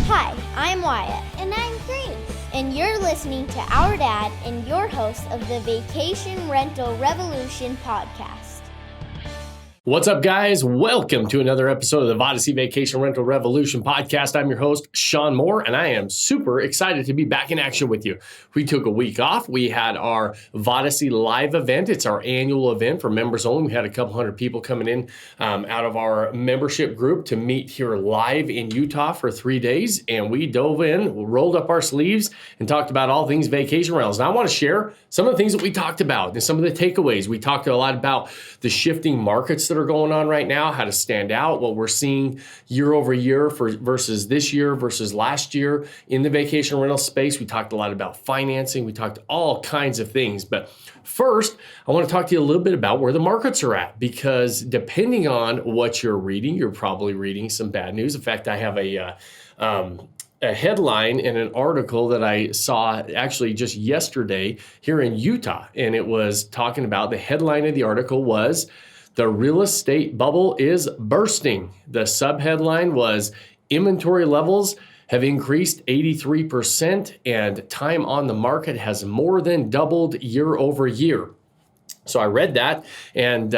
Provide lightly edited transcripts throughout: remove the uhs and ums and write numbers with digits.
Hi, I'm Wyatt. And I'm Grace. And you're listening to our dad and your host of the Vacation Rental Revolution podcast. What's up, guys? Welcome to another episode of the Vodyssey Vacation Rental Revolution podcast. I'm your host, Shawn Moore, and I am super excited to be back in action with you. We took a week off. We had our Vodyssey Live Event. It's our annual event for members only. We had a couple hundred people coming in out of our membership group to meet here live in Utah for 3 days, and we dove in, rolled up our sleeves, and talked about all things vacation rentals. And I want to share some of the things that we talked about and some of the takeaways. We talked a lot about the shifting markets that are going on right now, how to stand out, what we're seeing year over year versus this year versus last year in the vacation rental space. We talked a lot about financing. We talked all kinds of things. But first, I want to talk to you a little bit about where the markets are at, because depending on what you're reading, you're probably reading some bad news. In fact, I have a headline in an article that I saw actually just yesterday here in Utah. And it was talking about, the headline of the article was, "The real estate bubble is bursting." The subheadline was, "Inventory levels have increased 83% and time on the market has more than doubled year over year." So I read that, and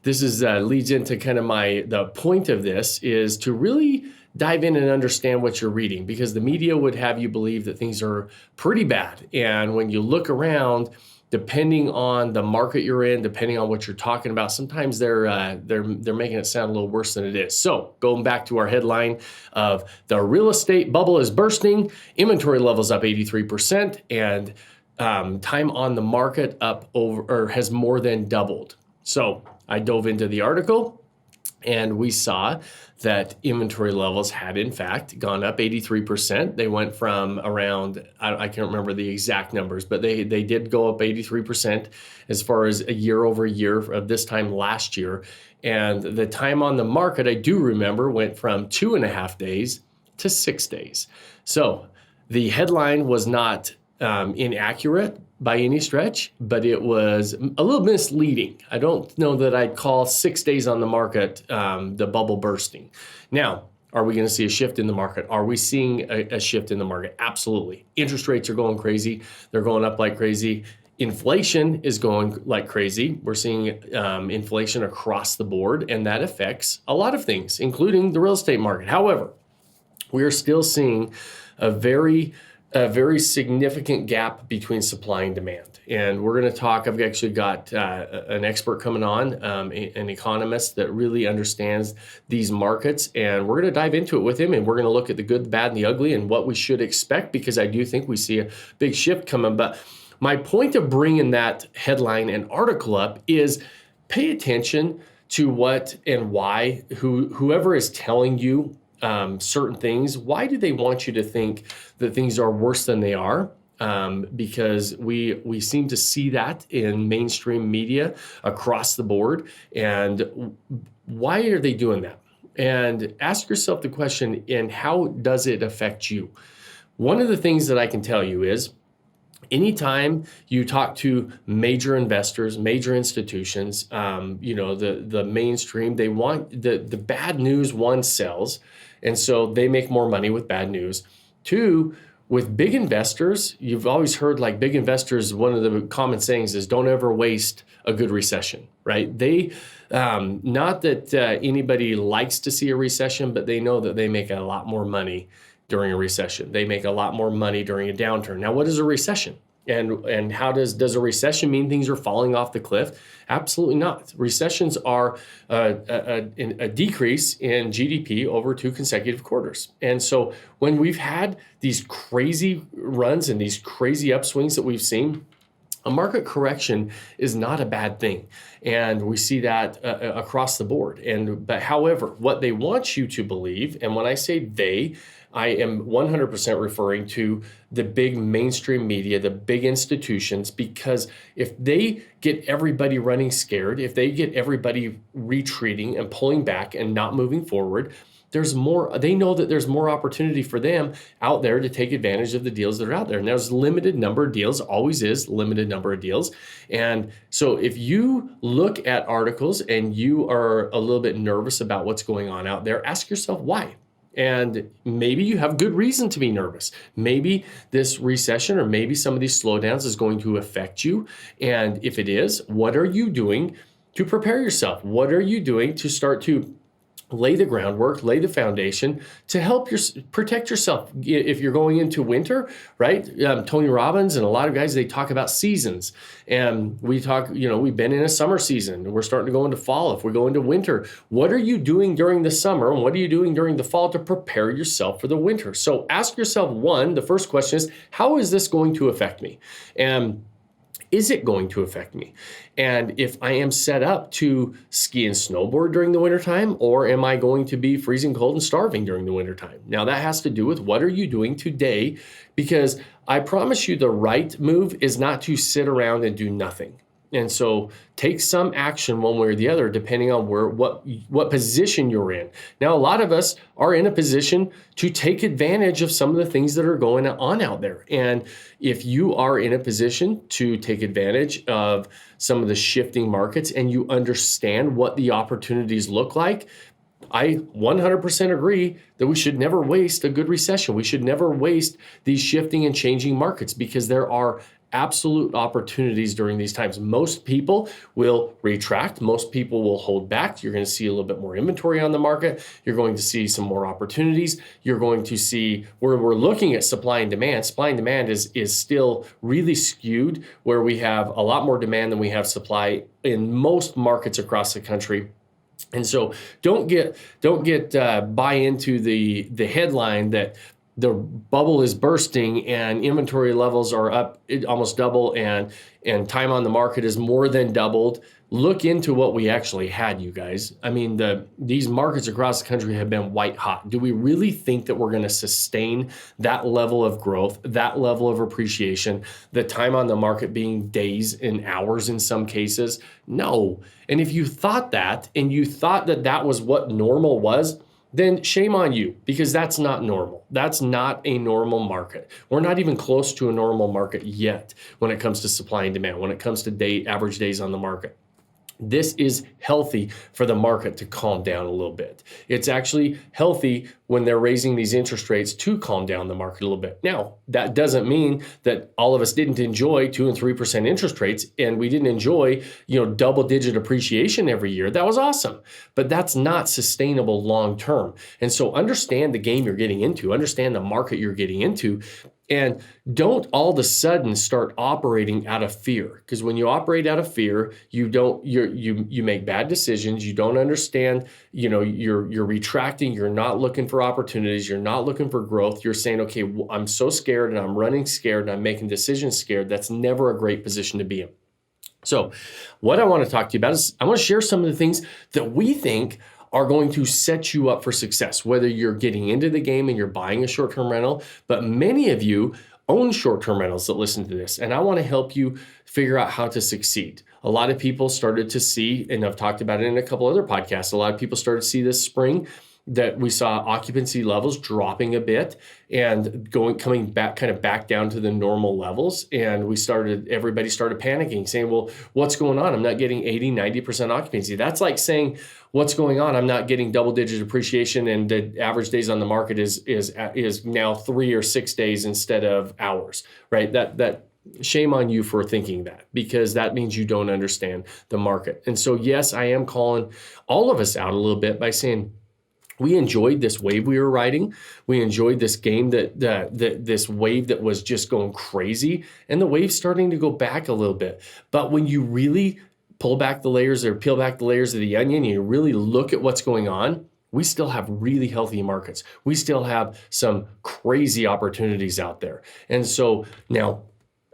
this is leads into kind of the point of this is to really dive in and understand what you're reading, because the media would have you believe that things are pretty bad. And when you look around, depending on the market you're in, depending on what you're talking about, sometimes they're making it sound a little worse than it is. So going back to our headline of "The real estate bubble is bursting, inventory levels up 83%, and time on the market has more than doubled." So I dove into the article, and we saw that inventory levels had, in fact, gone up 83%. They went from around, I can't remember the exact numbers, but they did go up 83% as far as a year over year of this time last year. And the time on the market, I do remember, went from 2.5 days to 6 days. So the headline was not inaccurate by any stretch, but it was a little misleading. I don't know that I'd call 6 days on the market the bubble bursting. Now, are we going to see a shift in the market? Are we seeing a shift in the market? Absolutely. Interest rates are going crazy. They're going up like crazy. Inflation is going like crazy. We're seeing inflation across the board, and that affects a lot of things, including the real estate market. However, we are still seeing a very significant gap between supply and demand. And we're going to talk, I've actually got an expert coming on, an economist that really understands these markets. And we're going to dive into it with him. And we're going to look at the good, the bad, and the ugly and what we should expect, because I do think we see a big shift coming. But my point of bringing that headline and article up is pay attention to what and why, whoever is telling you certain things, why do they want you to think that things are worse than they are? Because we seem to see that in mainstream media across the board. And why are they doing that? And ask yourself the question, and how does it affect you? One of the things that I can tell you is, anytime you talk to major investors, major institutions, the mainstream, they want the bad news. One, sells. And so they make more money with bad news. Two, with big investors, you've always heard, like, big investors, one of the common sayings is, don't ever waste a good recession, right? They, not that anybody likes to see a recession, but they know that they make a lot more money during a recession. They make a lot more money during a downturn. Now, what is a recession? And how does a recession mean things are falling off the cliff? Absolutely not. Recessions are a decrease in GDP over 2 consecutive quarters. And so when we've had these crazy runs and these crazy upswings that we've seen, a market correction is not a bad thing. And we see that across the board. But however, what they want you to believe, and when I say they, I am 100% referring to the big mainstream media, the big institutions, because if they get everybody running scared, if they get everybody retreating and pulling back and not moving forward, they know that there's more opportunity for them out there to take advantage of the deals that are out there. And there's limited number of deals, always is limited number of deals. And so if you look at articles and you are a little bit nervous about what's going on out there, ask yourself why. And maybe you have good reason to be nervous. Maybe this recession or maybe some of these slowdowns is going to affect you. And if it is, what are you doing to prepare yourself? What are you doing to start to lay the groundwork, lay the foundation to help protect yourself if you're going into winter, right? Tony Robbins and a lot of guys, they talk about seasons. And we talk, we've been in a summer season and we're starting to go into fall. If we go into winter, what are you doing during the summer and what are you doing during the fall to prepare yourself for the winter? So ask yourself, the first question is, how is this going to affect me? And is it going to affect me? And if I am set up to ski and snowboard during the wintertime, or am I going to be freezing cold and starving during the wintertime? Now that has to do with what are you doing today? Because I promise you the right move is not to sit around and do nothing. And so take some action one way or the other, depending on what position you're in. Now, a lot of us are in a position to take advantage of some of the things that are going on out there. And if you are in a position to take advantage of some of the shifting markets and you understand what the opportunities look like, I 100% agree that we should never waste a good recession. We should never waste these shifting and changing markets because there are absolute opportunities during these times. Most people will retract. Most people will hold back. You're going to see a little bit more inventory on the market. You're going to see some more opportunities. You're going to see where we're looking at supply and demand. Supply and demand is still really skewed, where we have a lot more demand than we have supply in most markets across the country. And so don't buy into the headline that the bubble is bursting and inventory levels are up almost double and time on the market is more than doubled. Look into what we actually had, you guys. I mean, these markets across the country have been white hot. Do we really think that we're going to sustain that level of growth, that level of appreciation, the time on the market being days and hours in some cases? No. And if you thought that and you thought that that was what normal was, then shame on you, because that's not normal. That's not a normal market. We're not even close to a normal market yet when it comes to supply and demand, when it comes to average days on the market. This is healthy for the market to calm down a little bit. It's actually healthy when they're raising these interest rates to calm down the market a little bit. Now, that doesn't mean that all of us didn't enjoy 2 and 3% interest rates and we didn't enjoy, double-digit appreciation every year. That was awesome, but that's not sustainable long term. And so understand the game you're getting into, understand the market you're getting into, and don't all of a sudden start operating out of fear. Because when you operate out of fear, you make bad decisions. You don't understand, you're retracting. You're not looking for opportunities. You're not looking for growth. You're saying, okay, I'm so scared and I'm running scared and I'm making decisions scared. That's never a great position to be in. So what I want to talk to you about is I want to share some of the things that we think are going to set you up for success, whether you're getting into the game and you're buying a short-term rental, but many of you own short-term rentals that listen to this, and I want to help you figure out how to succeed. A lot of people started to see, and I've talked about it in a couple other podcasts, a lot of people started to see this spring that we saw occupancy levels dropping a bit and coming back down to the normal levels. And everybody started panicking, saying, well, what's going on? I'm not getting 80, 90% occupancy. That's like saying, what's going on? I'm not getting double-digit appreciation and the average days on the market is now 3 or 6 days instead of hours, right? That shame on you for thinking that, because that means you don't understand the market. And so, yes, I am calling all of us out a little bit by saying, we enjoyed this wave we were riding. We enjoyed this game this wave that was just going crazy, and the wave's starting to go back a little bit. But when you really peel back the layers of the onion, and you really look at what's going on, we still have really healthy markets. We still have some crazy opportunities out there. And so now,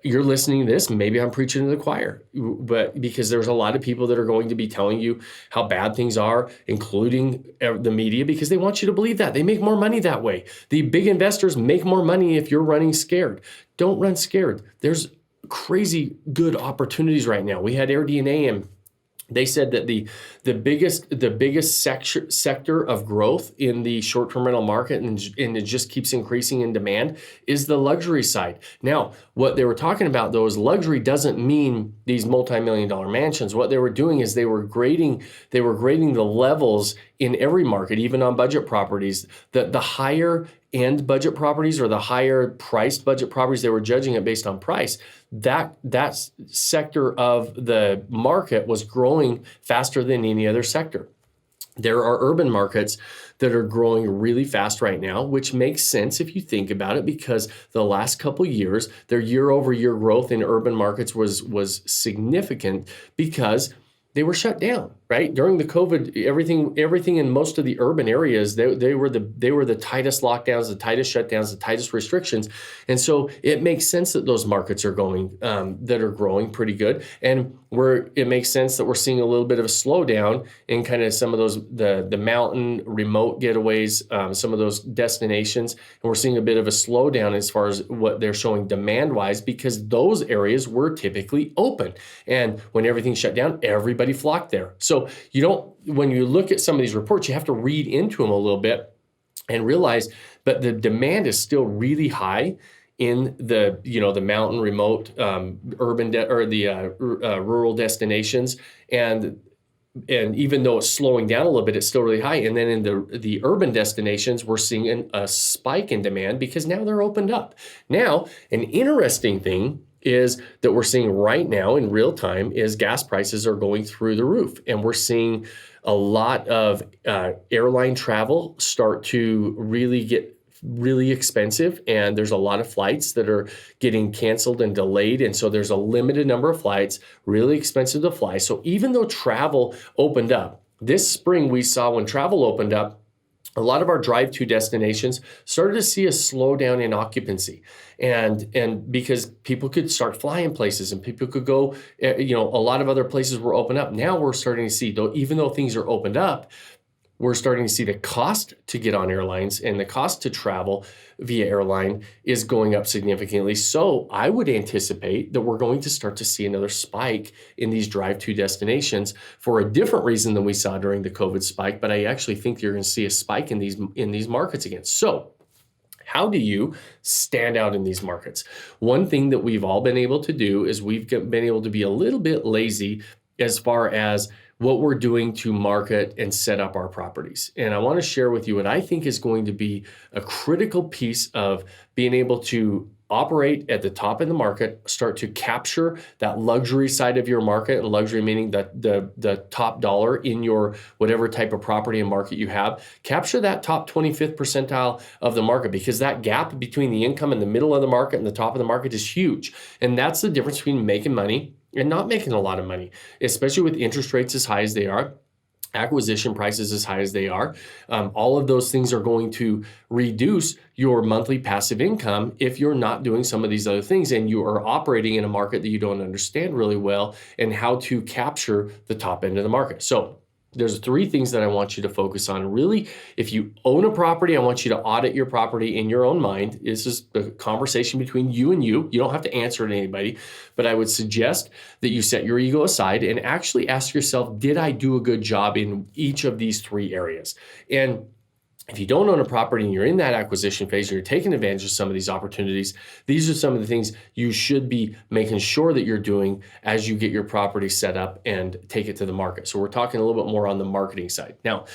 you're listening to this, maybe I'm preaching to the choir, but because there's a lot of people that are going to be telling you how bad things are, including the media, because they want you to believe that. They make more money that way. The big investors make more money if you're running scared. Don't run scared. There's crazy good opportunities right now. We had AirDNA They said that the biggest sector of growth in the short-term rental market, and it just keeps increasing in demand, is the luxury side. Now, what they were talking about though is luxury doesn't mean these multi-million-dollar mansions. What they were doing is they were grading the levels in every market, even on budget properties. The higher end budget properties, or the higher priced budget properties, they were judging it based on price. That sector of the market was growing faster than any other sector. There are urban markets that are growing really fast right now, which makes sense if you think about it, because the last couple years, their year-over-year growth in urban markets was significant because they were shut down, right? During the COVID, everything in most of the urban areas, they were the tightest lockdowns, the tightest shutdowns, the tightest restrictions. And so it makes sense that those markets are that are growing pretty good. And where it makes sense that we're seeing a little bit of a slowdown in kind of some of those, the mountain remote getaways, some of those destinations. And we're seeing a bit of a slowdown as far as what they're showing demand wise, because those areas were typically open. And when everything shut down, everybody flocked there. So when you look at some of these reports, you have to read into them a little bit and realize that the demand is still really high in the mountain, remote, urban, rural destinations. And even though it's slowing down a little bit, it's still really high. And then in the urban destinations, we're seeing a spike in demand because now they're opened up. Now, an interesting thing is that we're seeing right now in real time is gas prices are going through the roof. And we're seeing a lot of airline travel start to really get really expensive, and there's a lot of flights that are getting canceled and delayed, and so there's a limited number of flights, really expensive to fly. So even though travel opened up this spring, we saw when travel opened up, a lot of our drive-to destinations started to see a slowdown in occupancy, and because people could start flying places and people could go, a lot of other places were open up. Now we're starting to see, though, even though things are opened up, we're starting to see the cost to get on airlines and the cost to travel via airline is going up significantly. So I would anticipate that we're going to start to see another spike in these drive-to destinations for a different reason than we saw during the COVID spike. But I actually think you're going to see a spike in these markets again. So how do you stand out in these markets? One thing that we've all been able to do is we've been able to be a little bit lazy as far as what we're doing to market and set up our properties. And I want to share with you what I think is going to be a critical piece of being able to operate at the top of the market, start to capture that luxury side of your market, and luxury meaning that the top dollar in your whatever type of property and market you have. Capture that top 25th percentile of the market, because that gap between the income in the middle of the market and the top of the market is huge. And that's the difference between making money and not making a lot of money, especially with interest rates as high as they are, acquisition prices as high as they are. All of those things are going to reduce your monthly passive income if you're not doing some of these other things and you are operating in a market that you don't understand really well and how to capture the top end of the market. So there's 3 things that I want you to focus on. Really, if you own a property, I want you to audit your property in your own mind. This is a conversation between you and you. You don't have to answer it to anybody, but I would suggest that you set your ego aside and actually ask yourself, did I do a good job in each of these 3 areas? And if you don't own a property and you're in that acquisition phase and you're taking advantage of some of these opportunities, these are some of the things you should be making sure that you're doing as you get your property set up and take it to the market. So we're talking a little bit more on the marketing side. Now,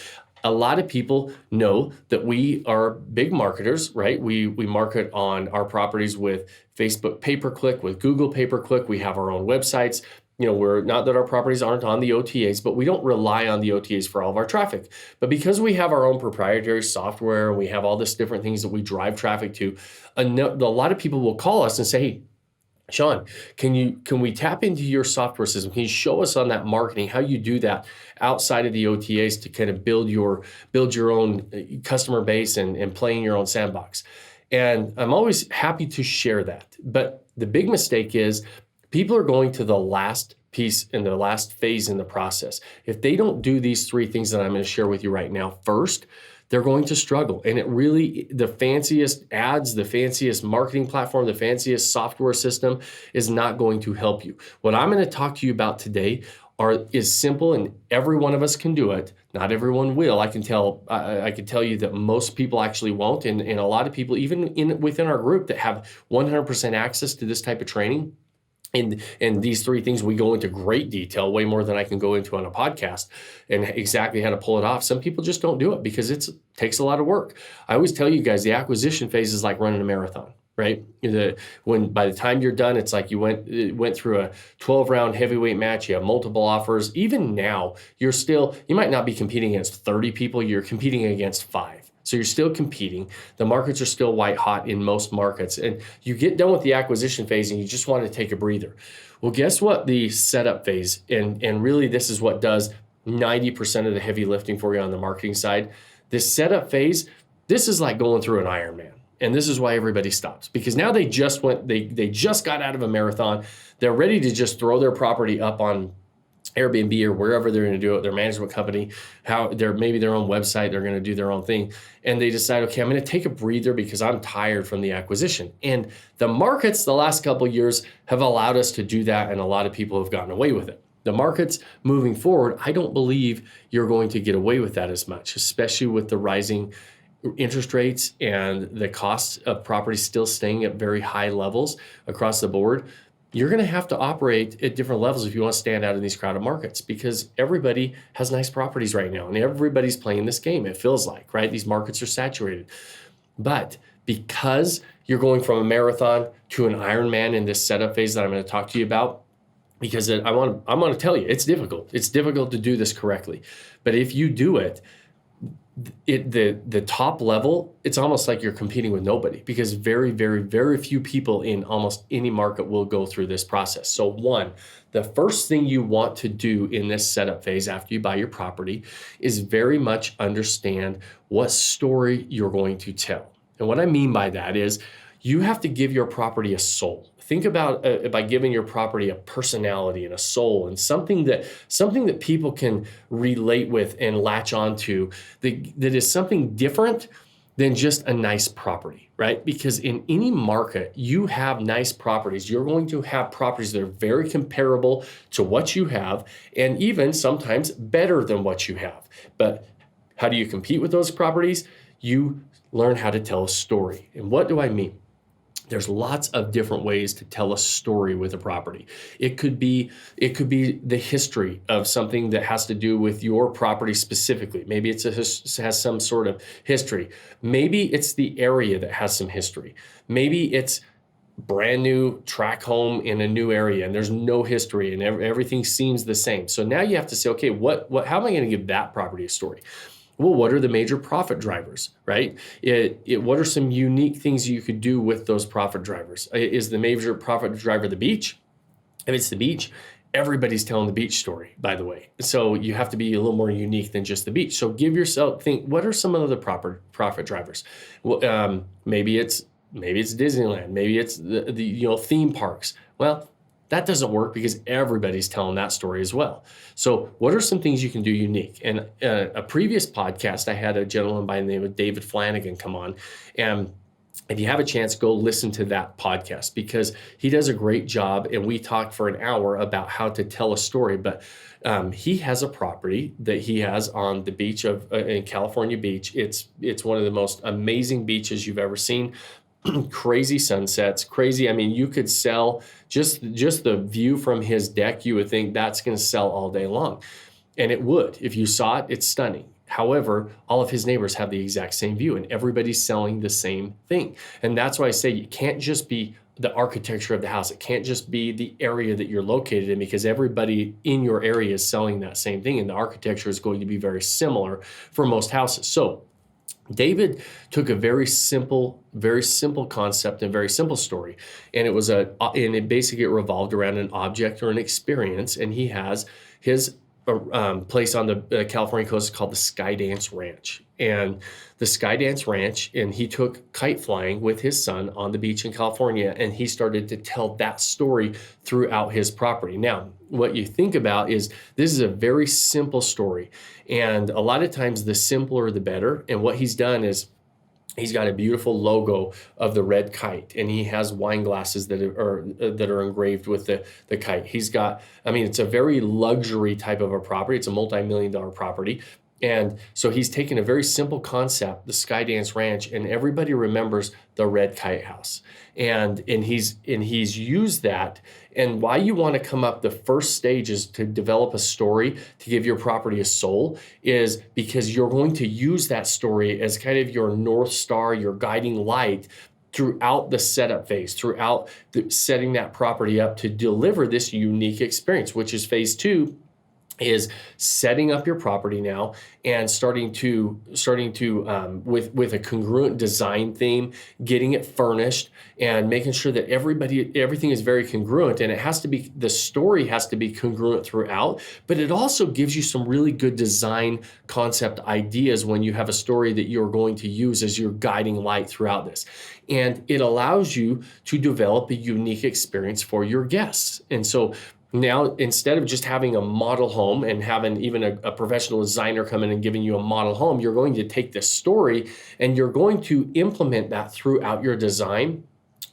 a lot of people know that we are big marketers, right? We market on our properties with Facebook pay-per-click, with Google pay-per-click. We have our own websites. We're not that our properties aren't on the OTAs, but we don't rely on the OTAs for all of our traffic. But because we have our own proprietary software and we have all this different things that we drive traffic to, a lot of people will call us and say, hey, Shawn, can we tap into your software system? Can you show us on that marketing how you do that outside of the OTAs to kind of build your own customer base and play in your own sandbox? And I'm always happy to share that. But the big mistake is people are going to the last piece and the last phase in the process. If they don't do these 3 things that I'm going to share with you right now first, they're going to struggle. And the fanciest ads, the fanciest marketing platform, the fanciest software system is not going to help you. What I'm going to talk to you about today is simple, and every one of us can do it. Not everyone will. I can tell you that most people actually won't, and a lot of people, even within our group, that have 100% access to this type of training. And these three things, we go into great detail, way more than I can go into on a podcast, and exactly how to pull it off. Some people just don't do it because it takes a lot of work. I always tell you guys, the acquisition phase is like running a marathon, right? When by the time you're done, it's like you went through a 12-round heavyweight match. You have multiple offers. Even now, you might not be competing against 30 people. You're competing against 5. So you're still competing. The markets are still white hot in most markets. And you get done with the acquisition phase and you just want to take a breather. Well, guess what? The setup phase, and really this is what does 90% of the heavy lifting for you on the marketing side. This setup phase, this is like going through an Ironman. And this is why everybody stops, because now they just got out of a marathon. They're ready to just throw their property up on Airbnb or wherever they're going to do it, their management company, maybe their own website, they're going to do their own thing. And they decide, okay, I'm going to take a breather because I'm tired from the acquisition. And the markets the last couple of years have allowed us to do that, and a lot of people have gotten away with it. The markets moving forward, I don't believe you're going to get away with that as much, especially with the rising interest rates and the costs of property still staying at very high levels across the board. You're going to have to operate at different levels if you want to stand out in these crowded markets, because everybody has nice properties right now and everybody's playing this game, it feels like, right? These markets are saturated. But because you're going from a marathon to an Ironman in this setup phase that I'm going to talk to you about, because I'm going to tell you, it's difficult. It's difficult to do this correctly. But if you do it, the top level, it's almost like you're competing with nobody, because very, very, very few people in almost any market will go through this process. So the first thing you want to do in this setup phase after you buy your property is very much understand what story you're going to tell. And what I mean by that is you have to give your property a soul. Think about by giving your property a personality and a soul, and something that people can relate with and latch onto, that is something different than just a nice property, right? Because in any market, you have nice properties. You're going to have properties that are very comparable to what you have, and even sometimes better than what you have. But how do you compete with those properties? You learn how to tell a story. And what do I mean? There's lots of different ways to tell a story with a property. It could be the history of something that has to do with your property specifically. Maybe it has some sort of history. Maybe it's the area that has some history. Maybe it's brand new track home in a new area and there's no history and everything seems the same. So now you have to say, okay, how am I going to give that property a story? Well, what are the major profit drivers, right? What are some unique things you could do with those profit drivers? Is the major profit driver the beach? If it's the beach, everybody's telling the beach story, by the way. So you have to be a little more unique than just the beach. So think, what are some of the profit drivers? Well, maybe it's Disneyland. Maybe it's the theme parks. Well, that doesn't work because everybody's telling that story as well. So what are some things you can do unique? And a previous podcast, I had a gentleman by the name of David Flanagan come on. And if you have a chance, go listen to that podcast because he does a great job. And we talked for an hour about how to tell a story. But he has a property that he has on the beach in California Beach. It's one of the most amazing beaches you've ever seen. Crazy sunsets, crazy. I mean, you could sell just the view from his deck. You would think that's going to sell all day long. And it would. If you saw it, it's stunning. However, all of his neighbors have the exact same view and everybody's selling the same thing. And that's why I say you can't just be the architecture of the house. It can't just be the area that you're located in because everybody in your area is selling that same thing. And the architecture is going to be very similar for most houses. So David took a very simple concept and very simple story, and it basically revolved around an object or an experience. And he has his place on the California coast called the Skydance Ranch, and the Skydance Ranch. And he took kite flying with his son on the beach in California, and he started to tell that story throughout his property. Now, what you think about is this is a very simple story. And a lot of times the simpler, the better. And what he's done is He's got a beautiful logo of the red kite, and he has wine glasses that are engraved with the kite. He's got, I mean, it's a very luxury type of a property. It's a multi-million-dollar property. And so he's taken a very simple concept, the Skydance Ranch, and everybody remembers the red kite house. And he's used that. And why you want to come up the first stage is to develop a story to give your property a soul, is because you're going to use that story as kind of your North Star, your guiding light throughout the setup phase, throughout setting that property up to deliver this unique experience, which is phase 2, is setting up your property now and starting to with a congruent design theme, getting it furnished and making sure that everything is very congruent, and the story has to be congruent throughout, but it also gives you some really good design concept ideas when you have a story that you're going to use as your guiding light throughout this. And it allows you to develop a unique experience for your guests. And so now, instead of just having a model home and having even a professional designer come in and giving you a model home, you're going to take this story and you're going to implement that throughout your design,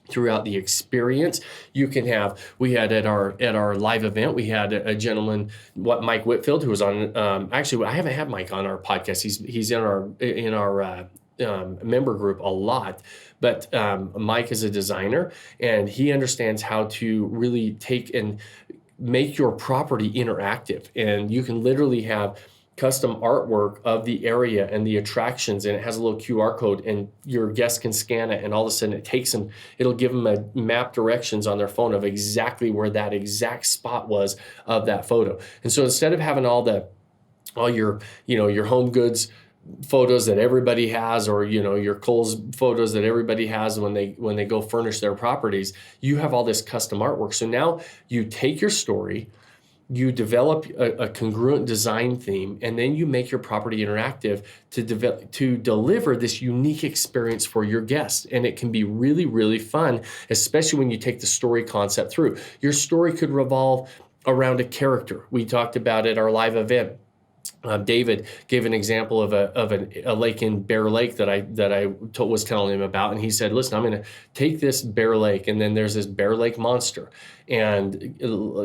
throughout the experience. You can have, we had at our live event, we had a gentleman, Mike Whitfield, who was on, actually, I haven't had Mike on our podcast. He's in our member group a lot, but Mike is a designer and he understands how to really take and make your property interactive. And you can literally have custom artwork of the area and the attractions, and it has a little QR code, and your guests can scan it, and all of a sudden it'll give them a map directions on their phone of exactly where that exact spot was of that photo. And so instead of having all your home goods photos that everybody has, or your Kohl's photos that everybody has when they go furnish their properties, you have all this custom artwork. So now you take your story, you develop a congruent design theme, and then you make your property interactive to deliver this unique experience for your guests. And it can be really, really fun, especially when you take the story concept through. Your story could revolve around a character. We talked about at our live event. David gave an example of a lake in Bear Lake that I was telling him about, and he said, "Listen, I'm going to take this Bear Lake, and then there's this Bear Lake monster, and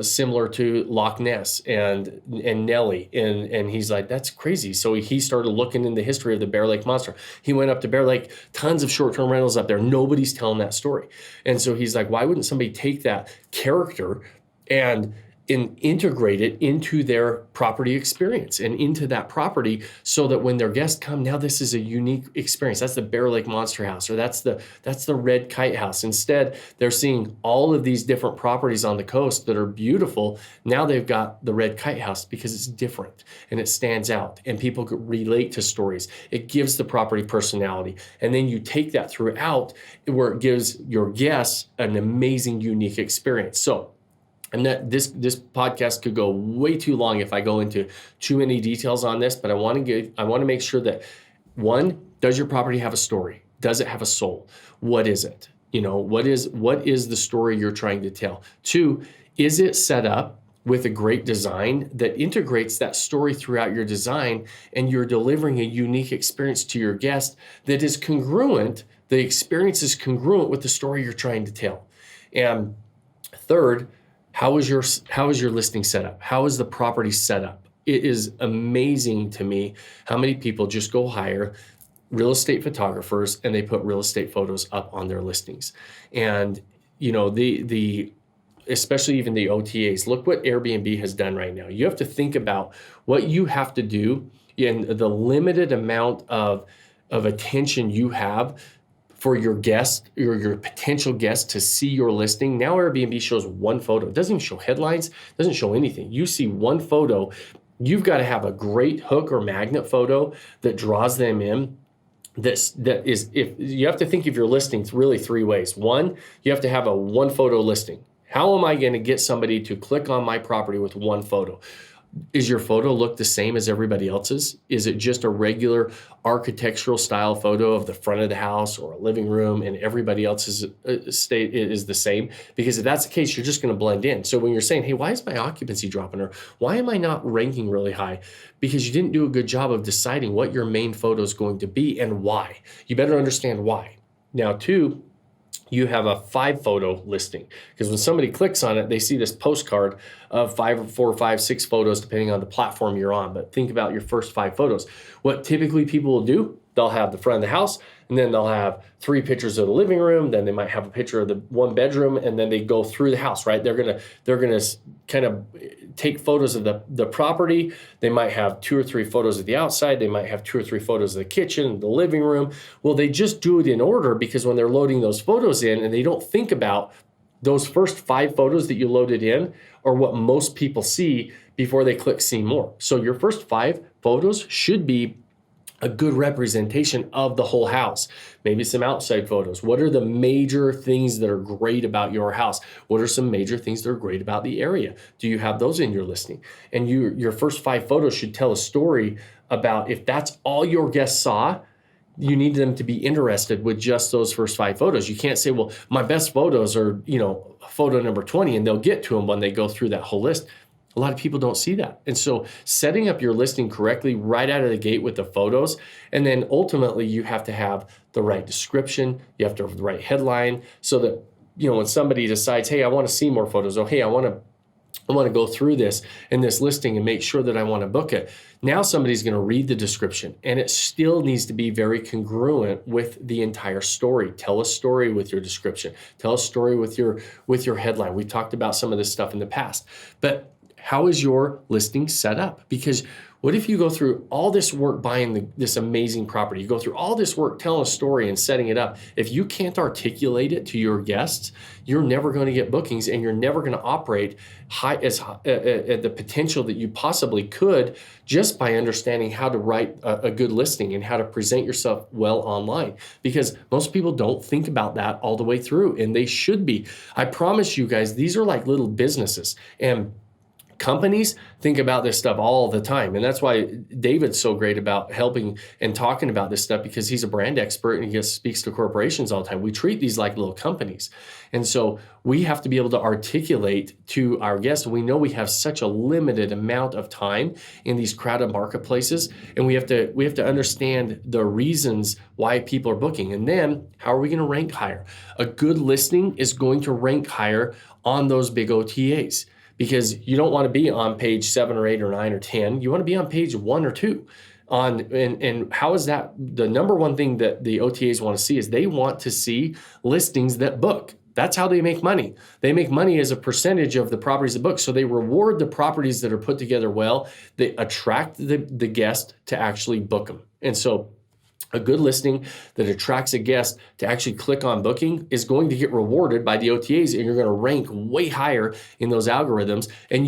similar to Loch Ness and Nellie," and he's like, "That's crazy." So he started looking in the history of the Bear Lake monster. He went up to Bear Lake, tons of short-term rentals up there. Nobody's telling that story, and so he's like, "Why wouldn't somebody take that character and integrate it into their property experience and into that property, so that when their guests come, now this is a unique experience. That's the Bear Lake Monster House, or that's the Red Kite House." Instead, they're seeing all of these different properties on the coast that are beautiful. Now they've got the Red Kite House because it's different and it stands out and people could relate to stories. It gives the property personality. And then you take that throughout, where it gives your guests an amazing, unique experience. So, and that this podcast could go way too long if I go into too many details on this, but I want to make sure that, one, does your property have a story? Does it have a soul? What is it? What is the story you're trying to tell? Two, is it set up with a great design that integrates that story throughout your design, and you're delivering a unique experience to your guest that is congruent, the experience is congruent with the story you're trying to tell? And third, how is your listing set up? How is the property set up? It is amazing to me how many people just go hire real estate photographers and they put real estate photos up on their listings. And especially even the OTAs. Look what Airbnb has done right now. You have to think about what you have to do and the limited amount of attention you have for your guest or your potential guest to see your listing. Now Airbnb shows one photo. It doesn't even show headlines, doesn't show anything. You see one photo. You've got to have a great hook or magnet photo that draws them in. If you have to think of your listings really three ways. One, you have to have a one photo listing. How am I going to get somebody to click on my property with one photo? Is your photo look the same as everybody else's? Is it just a regular architectural style photo of the front of the house or a living room, and everybody else's state is the same? Because if that's the case, you're just going to blend in. So when you're saying, hey, why is my occupancy dropping, or why am I not ranking really high? Because you didn't do a good job of deciding what your main photo is going to be and why. You better understand why. Now, two, you have a 5-photo listing, because when somebody clicks on it, they see this postcard of 4, 5, 6 photos, depending on the platform you're on. But think about your first 5 photos. What typically people will do, they'll have the front of the house, and then they'll have 3 pictures of the living room. Then they might have a picture of the 1 bedroom, and then they go through the house, right? They're gonna kind of take photos of the property. They might have 2 or 3 photos of the outside. They might have 2 or 3 photos of the kitchen, the living room. Well, they just do it in order, because when they're loading those photos in, and they don't think about those first 5 photos that you loaded in are what most people see before they click see more. So your first 5 photos should be a good representation of the whole house. Maybe some outside photos. What are the major things that are great about your house? What are some major things that are great about the area? Do you have those in your listing? And your first 5 photos should tell a story about, if that's all your guests saw, you need them to be interested with just those first 5 photos. You can't say, well, my best photos are, photo number 20, and they'll get to them when they go through that whole list. A lot of people don't see that. And so setting up your listing correctly right out of the gate with the photos, and then ultimately you have to have the right description, you have to have the right headline, so that, when somebody decides, hey, I want to see more photos, or hey, I want to go through this in this listing and make sure that I want to book it. Now somebody's going to read the description, and it still needs to be very congruent with the entire story. Tell a story with your description. Tell a story with your headline. We talked about some of this stuff in the past, but how is your listing set up? Because what if you go through all this work buying this amazing property? You go through all this work telling a story and setting it up. If you can't articulate it to your guests, you're never going to get bookings, and you're never going to operate at the potential that you possibly could, just by understanding how to write a good listing and how to present yourself well online. Because most people don't think about that all the way through, and they should be. I promise you guys, these are like little businesses, and companies think about this stuff all the time. And that's why David's so great about helping and talking about this stuff, because he's a brand expert and he speaks to corporations all the time. We treat these like little companies. And so we have to be able to articulate to our guests. We know we have such a limited amount of time in these crowded marketplaces, and we have to understand the reasons why people are booking. And then how are we going to rank higher? A good listing is going to rank higher on those big OTAs, because you don't want to be on page 7 or 8 or 9 or 10. You want to be on page 1 or 2. And how is that? The number one thing that the OTAs want to see is they want to see listings that book. That's how they make money. They make money as a percentage of the properties that book. So they reward the properties that are put together well. They attract the guest to actually book them. And so a good listing that attracts a guest to actually click on booking is going to get rewarded by the OTAs, and you're going to rank way higher in those algorithms. And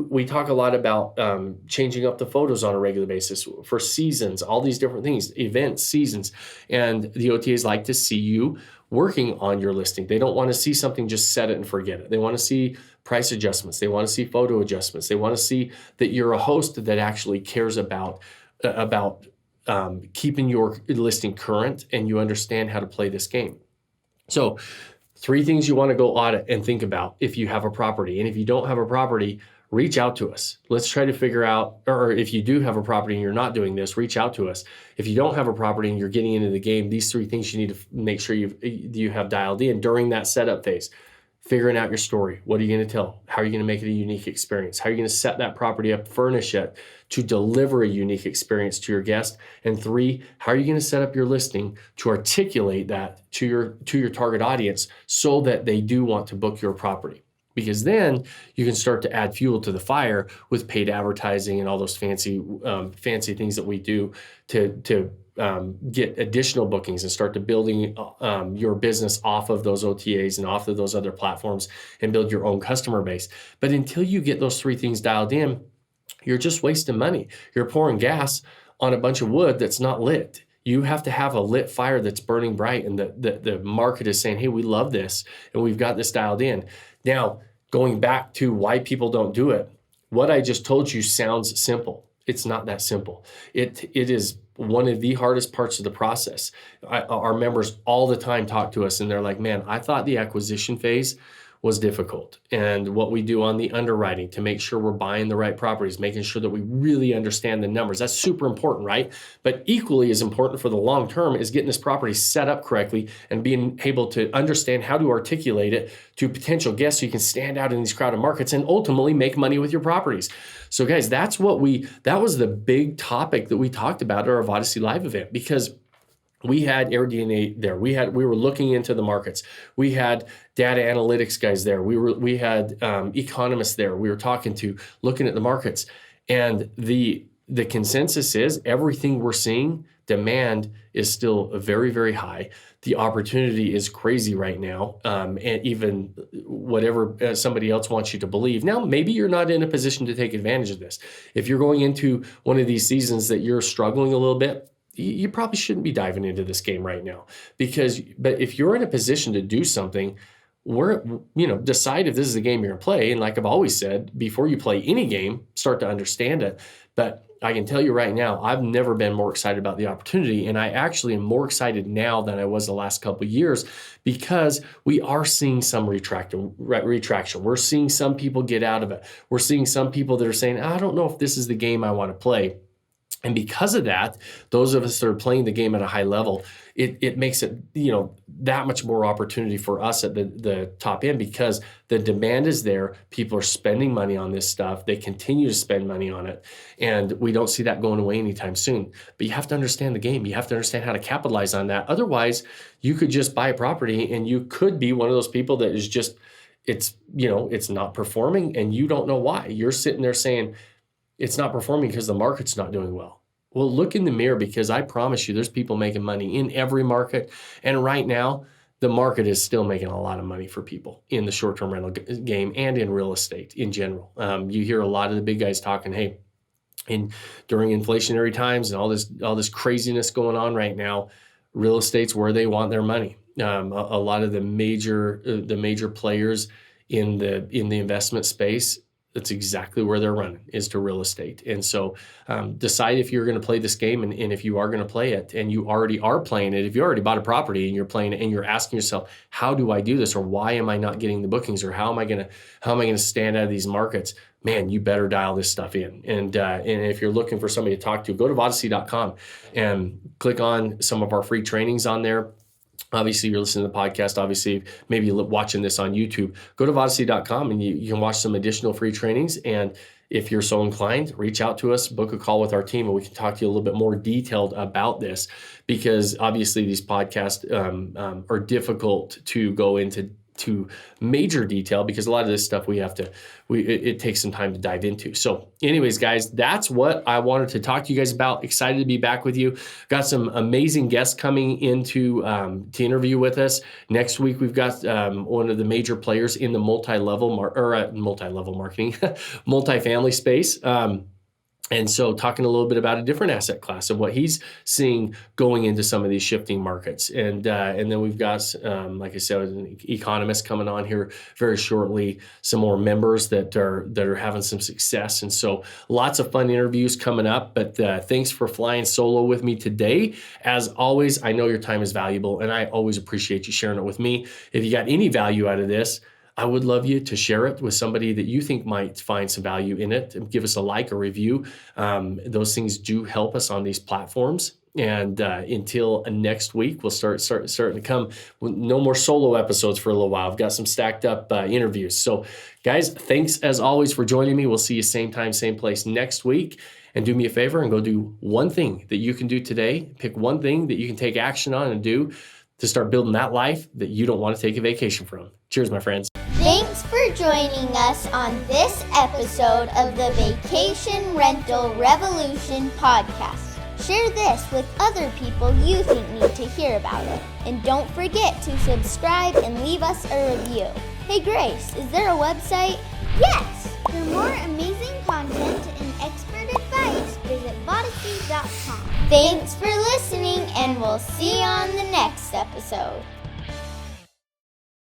we talk a lot about changing up the photos on a regular basis for seasons, all these different things, events, seasons. And the OTAs like to see you working on your listing. They don't want to see something, just set it and forget it. They want to see price adjustments. They want to see photo adjustments. They want to see that you're a host that actually cares about keeping your listing current, and you understand how to play this game. So 3 things you want to go audit and think about if you have a property. And if you don't have a property, reach out to us. Let's try to figure out, or if you do have a property and you're not doing this, reach out to us. If you don't have a property and you're getting into the game, these 3 things you need to make sure you have dialed in during that setup phase. Figuring out your story. What are you going to tell? How are you going to make it a unique experience? How are you going to set that property up, furnish it to deliver a unique experience to your guest? And 3, how are you going to set up your listing to articulate that to your target audience so that they do want to book your property? Because then you can start to add fuel to the fire with paid advertising and all those fancy things that we do to get additional bookings and start to building your business off of those OTAs and off of those other platforms and build your own customer base. But until you get those 3 things dialed in, you're just wasting money. You're pouring gas on a bunch of wood that's not lit. You have to have a lit fire that's burning bright, and the market is saying, hey, we love this and we've got this dialed in. Now, going back to why people don't do it, what I just told you sounds simple. It's not that simple. It is one of the hardest parts of the process. Our members all the time talk to us and they're like, man, I thought the acquisition phase was difficult. And what we do on the underwriting to make sure we're buying the right properties, making sure that we really understand the numbers, that's super important, right? But equally as important for the long term is getting this property set up correctly and being able to understand how to articulate it to potential guests so you can stand out in these crowded markets and ultimately make money with your properties. So guys, that was the big topic that we talked about at our Vodyssey Live event, because we had AirDNA there. We were looking into the markets. We had data analytics guys there. We had economists there. We were talking to, looking at the markets, and the consensus is everything we're seeing, demand is still very, very high. The opportunity is crazy right now, and even whatever somebody else wants you to believe. Now, maybe you're not in a position to take advantage of this. If you're going into one of these seasons that you're struggling a little bit, you probably shouldn't be diving into this game right now, but if you're in a position to do something, decide if this is the game you're gonna play. And like I've always said, before you play any game, start to understand it. But I can tell you right now, I've never been more excited about the opportunity. And I actually am more excited now than I was the last couple of years, because we are seeing some retraction. We're seeing some people get out of it. We're seeing some people that are saying, I don't know if this is the game I want to play. And because of that, those of us that are playing the game at a high level, it makes it, that much more opportunity for us at the top end, because the demand is there. People are spending money on this stuff. They continue to spend money on it. And we don't see that going away anytime soon. But you have to understand the game. You have to understand how to capitalize on that. Otherwise, you could just buy a property and you could be one of those people that is just, it's not performing and you don't know why. You're sitting there saying, it's not performing because the market's not doing well. Well, look in the mirror, because I promise you there's people making money in every market. And right now, the market is still making a lot of money for people in the short-term rental game and in real estate in general. You hear a lot of the big guys talking, hey, during inflationary times and all this craziness going on right now, real estate's where they want their money. A lot of the major players in the investment space, that's exactly where they're running, is to real estate. And so decide if you're going to play this game, and if you are going to play it and you already are playing it. If you already bought a property and you're playing it and you're asking yourself, how do I do this? Or why am I not getting the bookings? Or how am I going to stand out of these markets? Man, you better dial this stuff in. And if you're looking for somebody to talk to, go to Vodyssey.com and click on some of our free trainings on there. Obviously, you're listening to the podcast. Obviously, maybe you're watching this on YouTube. Go to Vodyssey.com and you can watch some additional free trainings. And if you're so inclined, reach out to us, book a call with our team, and we can talk to you a little bit more detailed about this, because obviously these podcasts are difficult to go into major detail, because a lot of this stuff it takes some time to dive into. So anyways, guys, that's what I wanted to talk to you guys about. Excited to be back with you. Got some amazing guests coming into to interview with us. Next week, we've got one of the major players in the multi-level marketing, multifamily space. And so talking a little bit about a different asset class and what he's seeing going into some of these shifting markets. And then we've got, like I said, an economist coming on here very shortly, some more members that are having some success. And so lots of fun interviews coming up. But thanks for flying solo with me today. As always, I know your time is valuable, and I always appreciate you sharing it with me. If you got any value out of this, I would love you to share it with somebody that you think might find some value in it, and give us a like or review. Those things do help us on these platforms. And until next week, we'll starting to come with no more solo episodes for a little while. I've got some stacked up interviews. So guys, thanks as always for joining me. We'll see you same time, same place next week. And do me a favor and go do one thing that you can do today. Pick one thing that you can take action on and do to start building that life that you don't want to take a vacation from. Cheers, my friends. Thanks for joining us on this episode of the Vacation Rental Revolution podcast. Share this with other people you think need to hear about it. And don't forget to subscribe and leave us a review. Hey Grace, is there a website? Yes! For more amazing content and expert advice, visit Vodyssey.com. Thanks for listening, and we'll see you on the next episode.